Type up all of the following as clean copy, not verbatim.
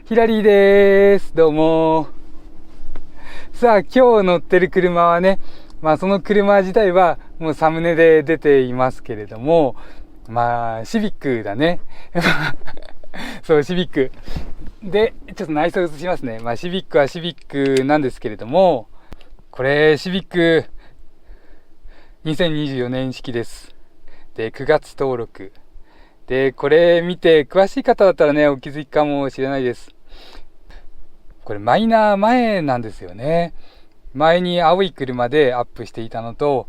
ヒラリーです。どうも。さあ、今日乗ってる車はね、その車自体はもうサムネで出ていますけれども、シビックだね。そう、シビック。で、ちょっと内装映しますね。シビックはシビックなんですけれども、これ、シビック2024年式です。で、9月登録。で、これ見て詳しい方だったらね、お気づきかもしれないです。これマイナー前なんですよね。前に青い車でアップしていたのと、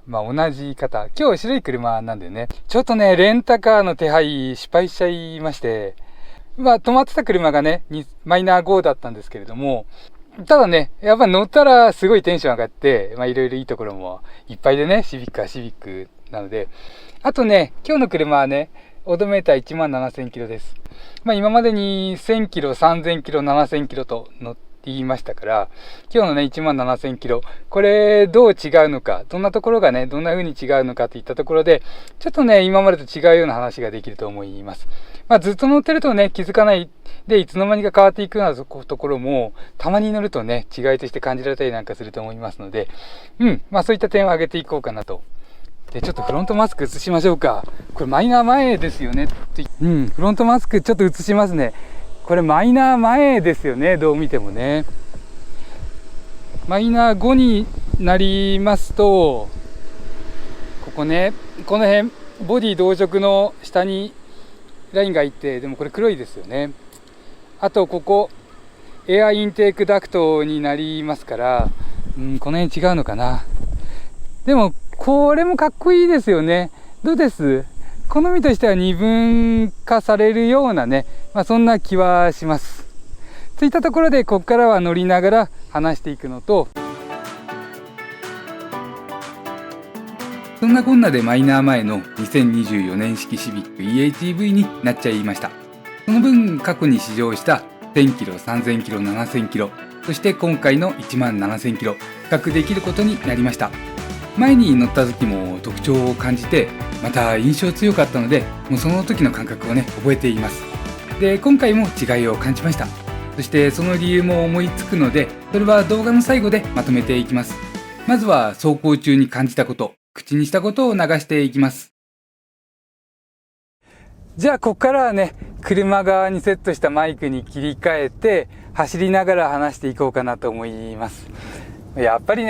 同じ方。今日白い車なんでね、ちょっとね、レンタカーの手配失敗しちゃいまして、止まってた車がね、マイナー5だったんですけれども、ただね、やっぱ乗ったらすごいテンション上がって、いろいろいいところもいっぱいでね、シビックはシビックなので、あとね、今日の車はね、オドメーター1万7000キロです。今までに1000キロ、3000キロ、7000キロと乗って言いましたから、今日のね、17000キロ、これどう違うのか、どんなところがね、どんな風に違うのかといったところで、ちょっとね、今までと違うような話ができると思います。ずっと乗ってるとね、気づかないで、いつの間にか変わっていくようなところも、たまに乗るとね、違いとして感じられたりなんかすると思いますので、そういった点を挙げていこうかなと。で、ちょっとフロントマスク映しましょうか。これマイナー前ですよね。フロントマスクちょっと映しますね。これマイナー前ですよね。どう見てもね。マイナー5になりますと、ここね、この辺、ボディ同色の下にラインがいて、でもこれ黒いですよね。あとここ、エアインテークダクトになりますから、この辺違うのかな。でも、これもかっこいいですよね。どうです？好みとしては二分化されるようなね、そんな気はします。といったところで、ここからは乗りながら話していくのと、そんなこんなでマイナー前の2024年式シビック EHEV になっちゃいました。その分、過去に試乗した1000キロ、3000キロ、7000キロ、そして今回の17000キロ、比較できることになりました。前に乗った時も特徴を感じて、また印象強かったので、もうその時の感覚をね、覚えています。で、今回も違いを感じました。そしてその理由も思いつくので、それは動画の最後でまとめていきます。まずは走行中に感じたこと、口にしたことを流していきます。じゃあここからはね、車側にセットしたマイクに切り替えて、走りながら話していこうかなと思います。やっぱり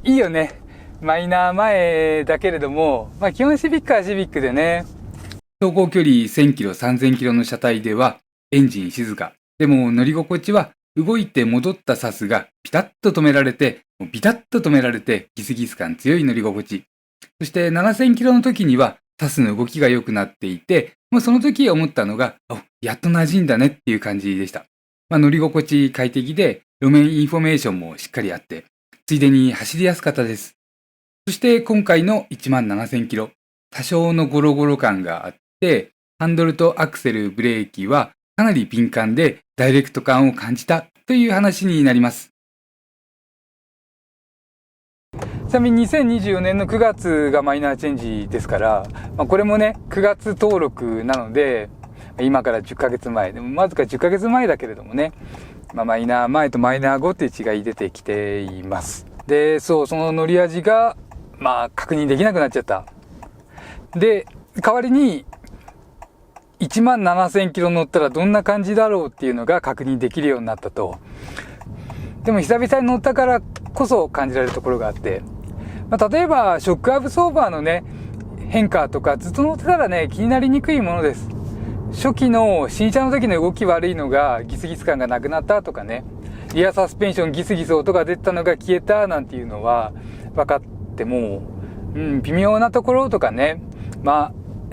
いいよね。マイナー前だけれども、基本シビックはシビックでね。走行距離1000キロ、3000キロの車体では、エンジン静か。でも乗り心地は、動いて戻ったサスがピタッと止められて、ギスギス感強い乗り心地。そして7000キロの時には、サスの動きが良くなっていて、もうその時思ったのが、やっと馴染んだねっていう感じでした。乗り心地快適で、路面インフォメーションもしっかりあって、ついでに走りやすかったです。そして今回の17000キロ、多少のゴロゴロ感があって、ハンドルとアクセル、ブレーキはかなり敏感でダイレクト感を感じたという話になります。ちなみに2024年の9月がマイナーチェンジですから、これもね、9月登録なので、今から10ヶ月前、でもわずか10ヶ月前だけれどもね、マイナー前とマイナー5っていう違い出てきています。で、その乗り味が、確認できなくなっちゃった。で、代わりに、17000キロ乗ったらどんな感じだろうっていうのが確認できるようになったと。でも久々に乗ったからこそ感じられるところがあって、例えばショックアブソーバーのね、変化とかずっと乗ってたらね、気になりにくいものです。初期の新車の時の動き悪いのがギスギス感がなくなったとかね、リアサスペンションギスギス音が出たのが消えたなんていうのは分かっても、微妙なところとかね、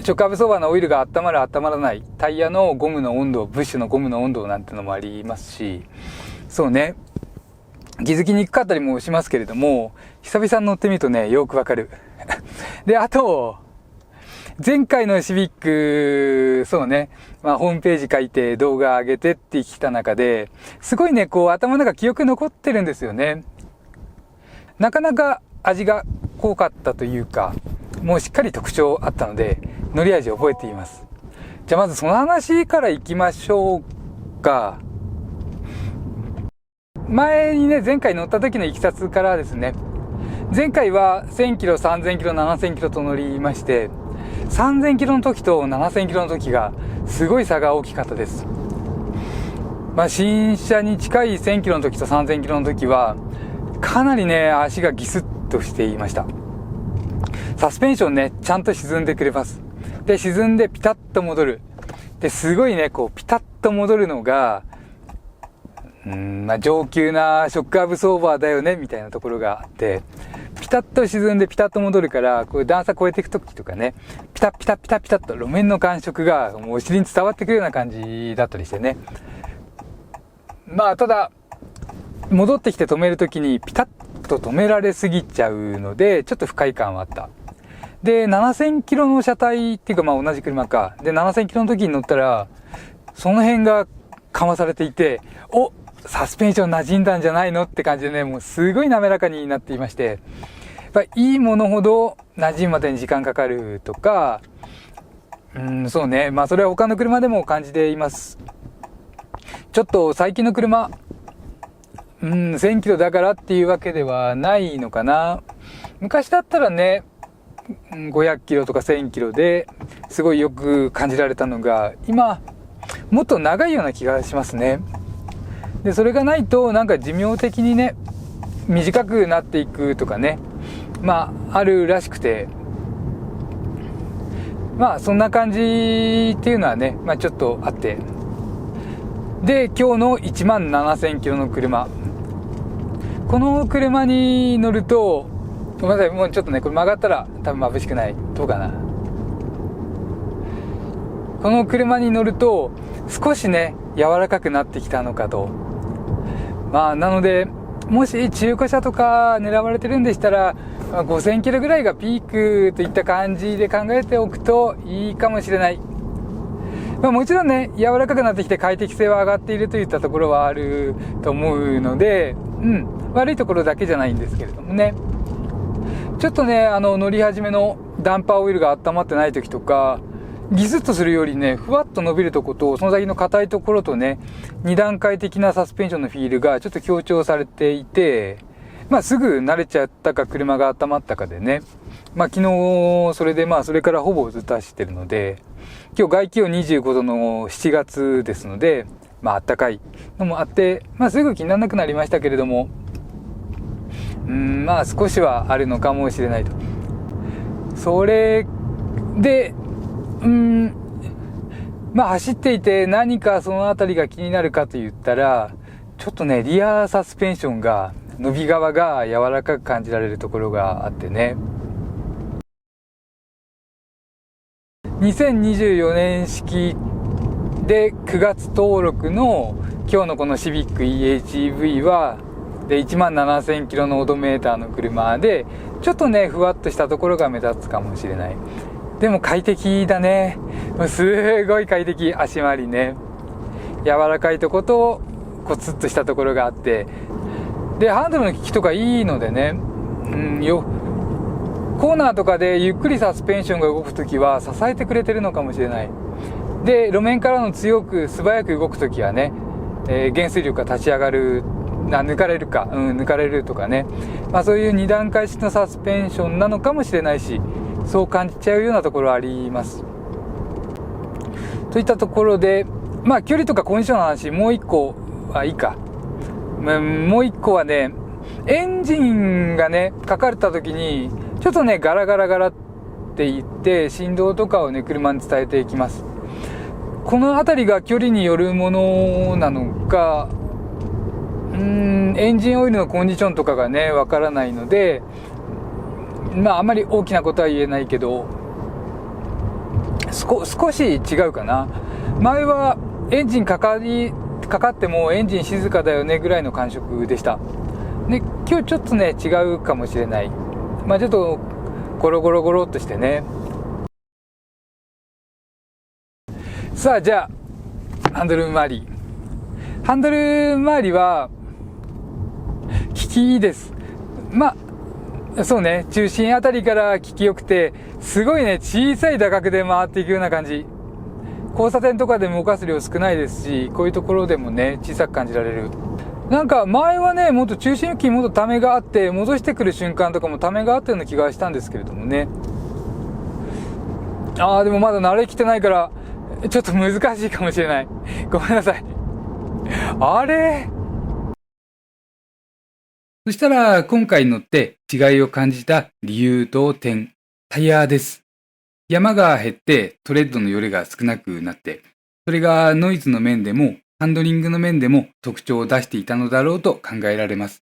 ショックアブソーバーのオイルが温まる温まらない、タイヤのゴムの温度、ブッシュのゴムの温度なんてのもありますし、そうね、気づきにくかったりもしますけれども、久々に乗ってみるとね、よくわかる。で、あと、前回のシビック、そうね、ホームページ書いて動画上げてってきた中で、すごいね、頭の中記憶残ってるんですよね。なかなか味が濃かったというか、もうしっかり特徴あったので、乗り味を覚えています。じゃあまずその話からいきましょうか。前にね、前回乗った時のいきさつからですね。前回は1000キロ、3000キロ、7000キロと乗りまして、3000キロの時と7000キロの時がすごい差が大きかったです。新車に近い1000キロの時と3000キロの時はかなりね、足がギスッとしていました。サスペンションね、ちゃんと沈んでくれます。で、沈んでピタッと戻る。で、すごいね、こうピタッと戻るのが上級なショックアブソーバーだよねみたいなところがあって、ピタッと沈んでピタッと戻るから、こう段差越えていくときとかね、ピタッピタッピタッピタッと路面の感触がもうお尻に伝わってくるような感じだったりしてね。ただ戻ってきて止めるときにピタッと止められすぎちゃうので、ちょっと不快感はあった。で、7000キロの車体っていうか同じ車か。で、7000キロの時に乗ったら、その辺がかまされていて、サスペンション馴染んだんじゃないのって感じでね、もうすごい滑らかになっていまして、やっぱりいいものほど馴染むまでに時間かかるとか、そうね、それは他の車でも感じています。ちょっと最近の車、1000キロだからっていうわけではないのかな。昔だったらね、500キロとか1000キロですごいよく感じられたのが、今もっと長いような気がしますね。で、それがないとなんか寿命的にね、短くなっていくとかね、あるらしくて、そんな感じっていうのはね、ちょっとあって、で、今日の17000キロの車、この車に乗ると、ごめんなさい、もうちょっとね、これ曲がったら多分眩しくない。どうかな。この車に乗ると少しね、柔らかくなってきたのかと。なので、もし中古車とか狙われてるんでしたら、5000キロぐらいがピークといった感じで考えておくといいかもしれない。もちろんね、柔らかくなってきて快適性は上がっているといったところはあると思うので、悪いところだけじゃないんですけれどもね。ちょっとね、乗り始めのダンパーオイルが温まってない時とか、ギスッとするよりね、ふわっと伸びるところと、その先の硬いところとね、2段階的なサスペンションのフィールがちょっと強調されていて、すぐ慣れちゃったか車が温まったかでね、昨日それでそれからほぼずっと走ってるので、今日外気温25度の7月ですので、暖かいのもあって、すぐ気にならなくなりましたけれども、少しはあるのかもしれないと。それで、走っていて何かそのあたりが気になるかと言ったら、ちょっとね、リアサスペンションが、伸び側が柔らかく感じられるところがあってね。2024年式で9月登録の今日のこのシビック EHEV は、で、17000キロのオドメーターの車で、ちょっとね、ふわっとしたところが目立つかもしれない。でも快適だね。すごい快適。足回りね。柔らかいとことコツッとしたところがあって、で、ハンドルの利きとかいいのでね、コーナーとかでゆっくりサスペンションが動くときは支えてくれてるのかもしれない。で、路面からの強く素早く動くときはね、減衰力が立ち上がる、抜かれるか、抜かれるとかね、そういう2段階式のサスペンションなのかもしれないし、そう感じちゃうようなところあります。といったところで、距離とかコンディションの話、もう一個はいいか。もう一個はね、エンジンがね、かかれた時に、ちょっとね、ガラガラガラって言って、振動とかをね、車に伝えていきます。このあたりが距離によるものなのか、エンジンオイルのコンディションとかがね、わからないので、あんまり大きなことは言えないけど、少し違うかな。前はエンジンかかってもエンジン静かだよねぐらいの感触でした。で、今日ちょっとね、違うかもしれない。ちょっとゴロゴロゴロっとしてね。さあ、じゃあハンドル周りは効きいいです。そうね、中心あたりから効きよくて、すごいね、小さい打角で回っていくような感じ。交差点とかでも動かす量少ないですし、こういうところでもね、小さく感じられる。なんか前はね、もっと中心付近もっとためがあって、戻してくる瞬間とかもためがあったような気がしたんですけれどもね。でもまだ慣れきてないから、ちょっと難しいかもしれない。ごめんなさい。あれ？そしたら、今回乗って違いを感じた理由と点、タイヤです。山が減ってトレッドのよれが少なくなって、それがノイズの面でもハンドリングの面でも特徴を出していたのだろうと考えられます。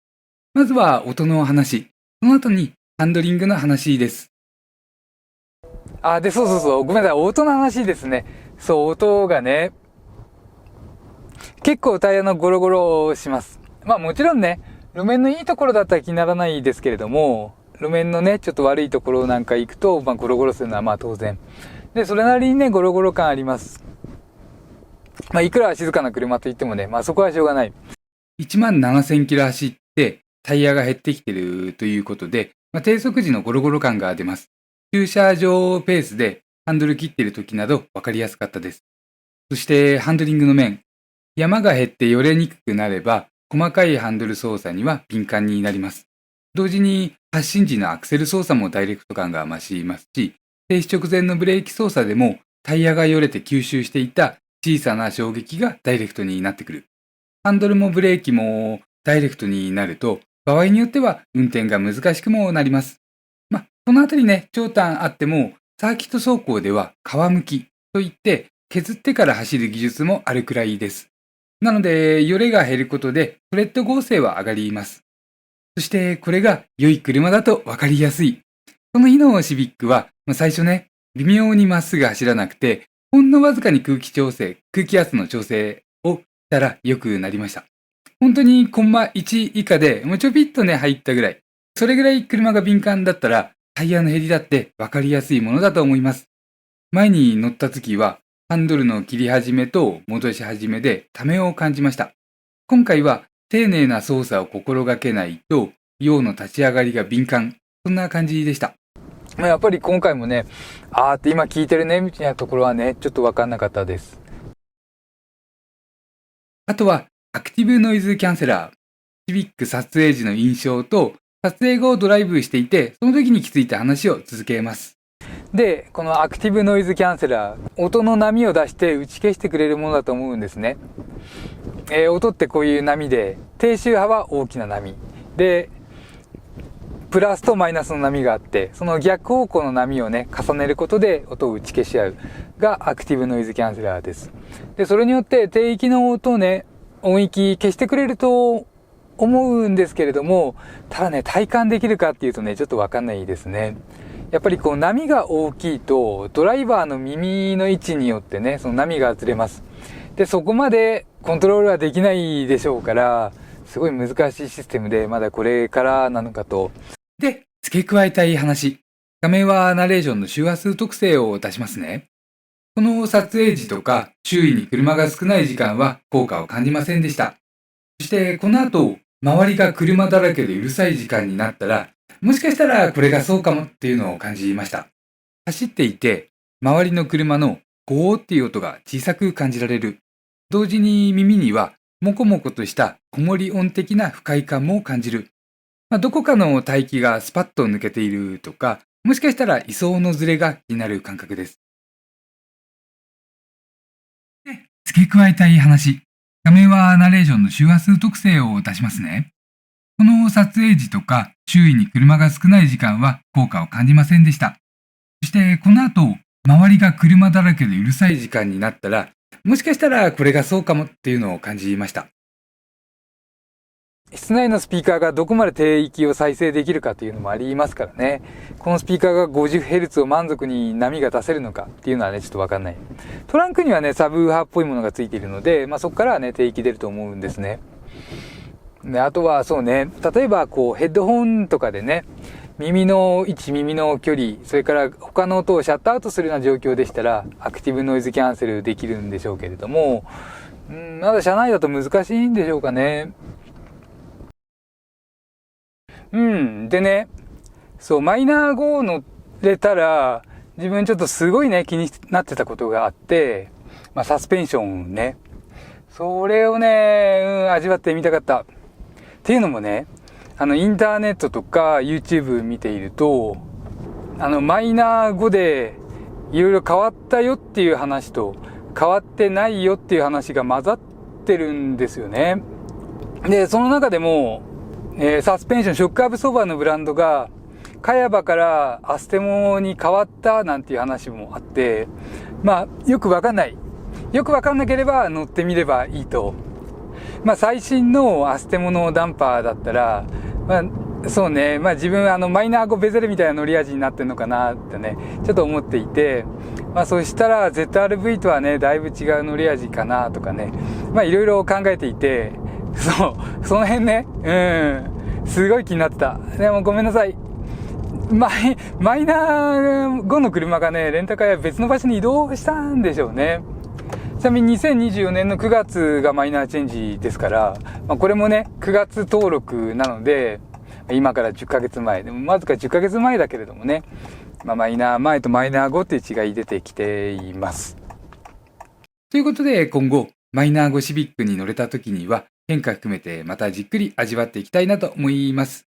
まずは音の話、その後にハンドリングの話です。そう、ごめんなさい、音の話ですね。そう、音がね、結構タイヤのゴロゴロします。まあもちろんね、路面のいいところだったら気にならないですけれども、路面のね、ちょっと悪いところなんか行くと、ゴロゴロするのはまあ当然。で、それなりにね、ゴロゴロ感あります。いくら静かな車といってもね、そこはしょうがない。17000キロ走って、タイヤが減ってきてるということで、低速時のゴロゴロ感が出ます。駐車場ペースでハンドル切ってる時など分かりやすかったです。そしてハンドリングの面。山が減ってよれにくくなれば、細かいハンドル操作には敏感になります。同時に発進時のアクセル操作もダイレクト感が増しますし、停止直前のブレーキ操作でもタイヤがよれて吸収していた小さな衝撃がダイレクトになってくる。ハンドルもブレーキもダイレクトになると、場合によっては運転が難しくもなります。このあたりね、長短あっても、サーキット走行では皮むきといって削ってから走る技術もあるくらいです。なので、よれが減ることでトレッド剛性は上がります。そしてこれが良い車だと分かりやすい。この日のシビックは、最初ね、微妙にまっすぐ走らなくて、ほんのわずかに空気圧の調整をしたら良くなりました。本当にコンマ1以下でもうちょびっとね入ったぐらい。それぐらい車が敏感だったら、タイヤの減りだって分かりやすいものだと思います。前に乗った時は、ハンドルの切り始めと戻し始めでためを感じました。今回は丁寧な操作を心がけないと、陽の立ち上がりが敏感。そんな感じでした。やっぱり今回もね、って今聞いてるね、みたいなところはね、ちょっと分かんなかったです。あとは、アクティブノイズキャンセラー。シビック撮影時の印象と、撮影後ドライブしていて、その時に気づいた話を続けます。で、このアクティブノイズキャンセラー、音の波を出して打ち消してくれるものだと思うんですね。音ってこういう波で、低周波は大きな波。で、プラスとマイナスの波があって、その逆方向の波をね、重ねることで音を打ち消し合うがアクティブノイズキャンセラーです。で、それによって低域の音をね、音域消してくれると思うんですけれども、ただね、体感できるかっていうとね、ちょっとわかんないですね。やっぱりこう波が大きいと、ドライバーの耳の位置によってね、その波がずれます。で、そこまでコントロールはできないでしょうから、すごい難しいシステムで、まだこれからなのかと。で、付け加えたい話。画面はナレーションの周波数特性を出しますね。この撮影時とか周囲に車が少ない時間は効果を感じませんでした。そしてこの後、周りが車だらけでうるさい時間になったら、もしかしたらこれがそうかもっていうのを感じました。走っていて、周りの車のゴーっていう音が小さく感じられる。同時に耳にはモコモコとした子守音的な不快感も感じる。どこかの帯域がスパッと抜けているとか、もしかしたら位相のズレが気になる感覚です。で、付け加えたい話。画面はナレーションの周波数特性を出しますね。この撮影時とか周囲に車が少ない時間は効果を感じませんでした。そしてこの後、周りが車だらけでうるさい時間になったら、もしかしたらこれがそうかもっていうのを感じました。室内のスピーカーがどこまで低域を再生できるかというのもありますからね。このスピーカーが 50Hz を満足に波が出せるのかっていうのはね、ちょっとわかんない。トランクにはね、サブウーハーっぽいものがついているので、そこからはね、低域出ると思うんですね。で、あとはそうね、例えばこうヘッドホンとかでね、耳の位置、耳の距離、それから他の音をシャットアウトするような状況でしたら、アクティブノイズキャンセルできるんでしょうけれども、まだ車内だと難しいんでしょうかね。でね、マイナー5乗れたら、自分ちょっとすごいね、気になってたことがあって、サスペンションね。それをね、味わってみたかった。っていうのもね、インターネットとか YouTube 見ていると、マイナー5でいろいろ変わったよっていう話と、変わってないよっていう話が混ざってるんですよね。で、その中でも、サスペンション、ショックアブソーバーのブランドが、茅場からアステモに変わったなんていう話もあって、よくわかんない。よくわかんなければ乗ってみればいいと。最新のアステモのダンパーだったら、そうね、自分マイナー5ベゼルみたいな乗り味になってんのかなってね、ちょっと思っていて、そしたら ZRV とはね、だいぶ違う乗り味かなとかね、いろいろ考えていて、その辺ね、すごい気になってた。でもごめんなさい。マイナー5の車がね、レンタカーや別の場所に移動したんでしょうね。ちなみに2024年の9月がマイナーチェンジですから、これもね、9月登録なので、今から10ヶ月前、でもわずか10ヶ月前だけれどもね、マイナー前とマイナー5っていう違い出てきています。ということで、今後、マイナー5シビックに乗れた時には、変化含めてまたじっくり味わっていきたいなと思います。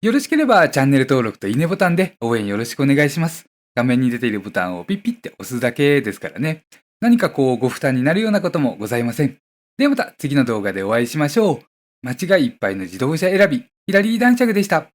よろしければチャンネル登録といいねボタンで応援よろしくお願いします。画面に出ているボタンをピッピッて押すだけですからね。何かご負担になるようなこともございません。ではまた次の動画でお会いしましょう。間違いいっぱいの自動車選び、ヒラリー男爵でした。